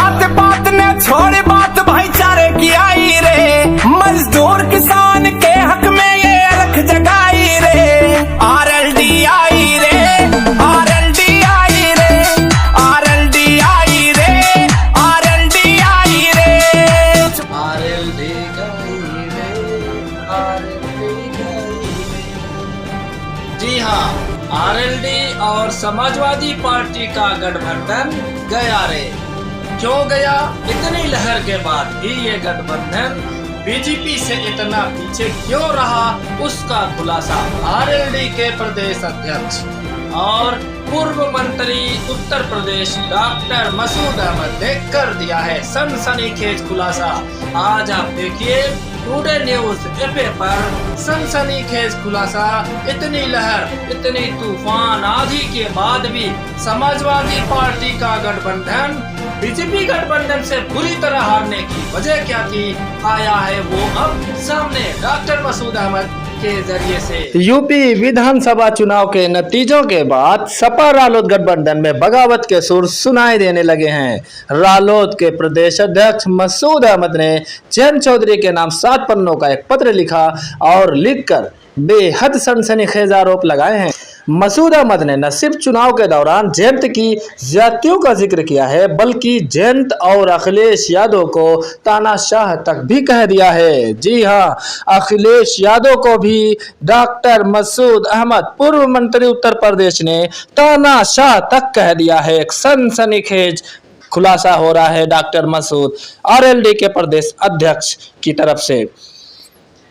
बात बात ने छोड़ बात भाईचारे की आई रे, मजदूर किसान के हक में ये अलख जगाई रे। आरएलडी आई रे, आरएलडी आई रे, आरएलडी आई रे, आरएलडी आई रे, आरएलडी गई रे, आरएलडी गई रे। जी हाँ, आरएलडी और समाजवादी पार्टी का गठबंधन गया रे। क्यों गया? इतनी लहर के बाद भी ये गठबंधन बीजेपी से इतना पीछे क्यों रहा, उसका खुलासा आरएलडी के प्रदेश अध्यक्ष और पूर्व मंत्री उत्तर प्रदेश डॉक्टर मसूद अहमद ने कर दिया है। सनसनीखेज खुलासा आज आप देखिए टुडे न्यूज एफए पर। सनसनीखेज खुलासा, इतनी लहर, इतनी तूफान आंधी के बाद भी समाजवादी पार्टी का गठबंधन बीजेपी गठबंधन से बुरी तरह हारने की वजह क्या थी, आया है वो अब सामने डॉक्टर मसूद अहमद के जरिए से। यूपी विधानसभा चुनाव के नतीजों के बाद सपा रालोद गठबंधन में बगावत के सुर सुनाई देने लगे हैं। रालोद के प्रदेश अध्यक्ष मसूद अहमद ने जयंत चौधरी के नाम 7 पन्नों का एक पत्र लिखा और लिखकर बेहद सनसनीखेज आरोप लगाए हैं। मसूद अहमद ने न सिर्फ चुनाव के दौरान जयंत की जातियों का जिक्र किया है, बल्कि जयंत और अखिलेश यादव को तानाशाह तक भी कह दिया है। जी हाँ, अखिलेश यादव को भी डॉक्टर मसूद अहमद पूर्व मंत्री उत्तर प्रदेश ने तानाशाह तक कह दिया है। एक सनसनीखेज खुलासा हो रहा है डॉक्टर मसूद आरएलडी के प्रदेश अध्यक्ष की तरफ से।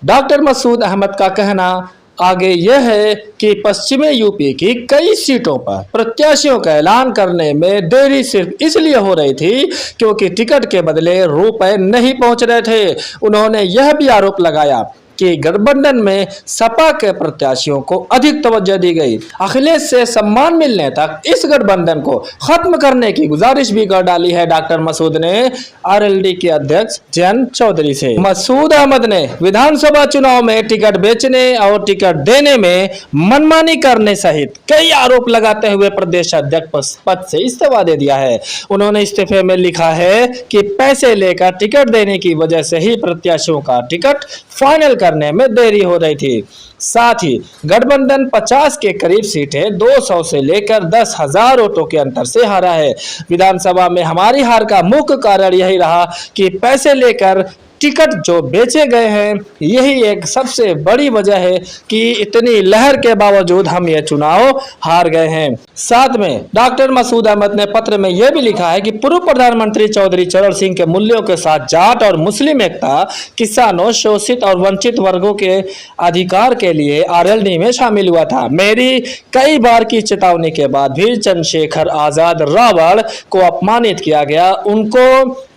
डॉक्टर मसूद अहमद का कहना आगे यह है कि पश्चिमी यूपी की कई सीटों पर प्रत्याशियों का ऐलान करने में देरी सिर्फ इसलिए हो रही थी क्योंकि टिकट के बदले रुपए नहीं पहुंच रहे थे। उन्होंने यह भी आरोप लगाया कि गठबंधन में सपा के प्रत्याशियों को अधिक तवज्जो दी गई। अखिलेश से सम्मान मिलने तक इस गठबंधन को खत्म करने की गुजारिश भी कर डाली है डॉक्टर मसूद ने आरएलडी के अध्यक्ष जयंत चौधरी से। मसूद अहमद ने विधानसभा चुनाव में टिकट बेचने और टिकट देने में मनमानी करने सहित कई आरोप लगाते हुए प्रदेश अध्यक्ष पद से इस्तीफा दे दिया है। उन्होंने इस्तीफे में लिखा है कि पैसे लेकर टिकट देने की वजह से ही प्रत्याशियों का टिकट फाइनल करने में देरी हो रही थी। साथ ही गठबंधन 50 के करीब सीटें 200 से लेकर 10,000 वोटों के अंतर से हारा है। विधानसभा में हमारी हार का मुख्य कारण यही रहा कि पैसे लेकर टिकट जो बेचे गए हैं, यही एक सबसे बड़ी वजह है कि इतनी लहर के बावजूद हम ये चुनाव हार गए हैं। साथ में डॉक्टर मसूद अहमद ने पत्र में यह भी लिखा है कि पूर्व प्रधानमंत्री चौधरी चरण सिंह के मूल्यों के साथ जाट और मुस्लिम एकता, किसानों, शोषित और वंचित वर्गों के अधिकार के लिए आरएलडी में शामिल हुआ था। मेरी कई बार की चेतावनी के बाद भी चंद्रशेखर आजाद रावण को अपमानित किया गया।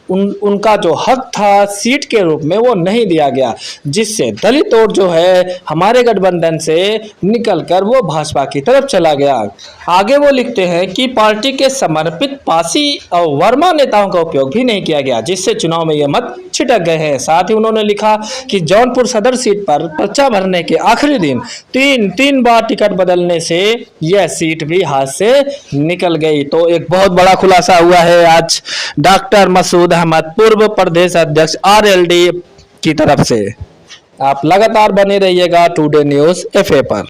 उनका जो हक था सीट के रूप में वो नहीं दिया गया, जिससे दलित वोट जो है हमारे गठबंधन से निकलकर वो भाजपा की तरफ चला गया। आगे वो लिखते हैं कि पार्टी के समर्पित पासी और वर्मा नेताओं का उपयोग भी नहीं किया गया, जिससे चुनाव में ये मत छिटक गए हैं। साथ ही उन्होंने लिखा कि जौनपुर सदर सीट पर पर्चा भरने के आखिरी दिन तीन बार टिकट बदलने से यह सीट भी हाथ से निकल गई। तो एक बहुत बड़ा खुलासा हुआ है आज डॉक्टर मसूद अहमद पूर्व प्रदेश अध्यक्ष आरएलडी की तरफ से। आप लगातार बने रहिएगा टुडे न्यूज एफए पर।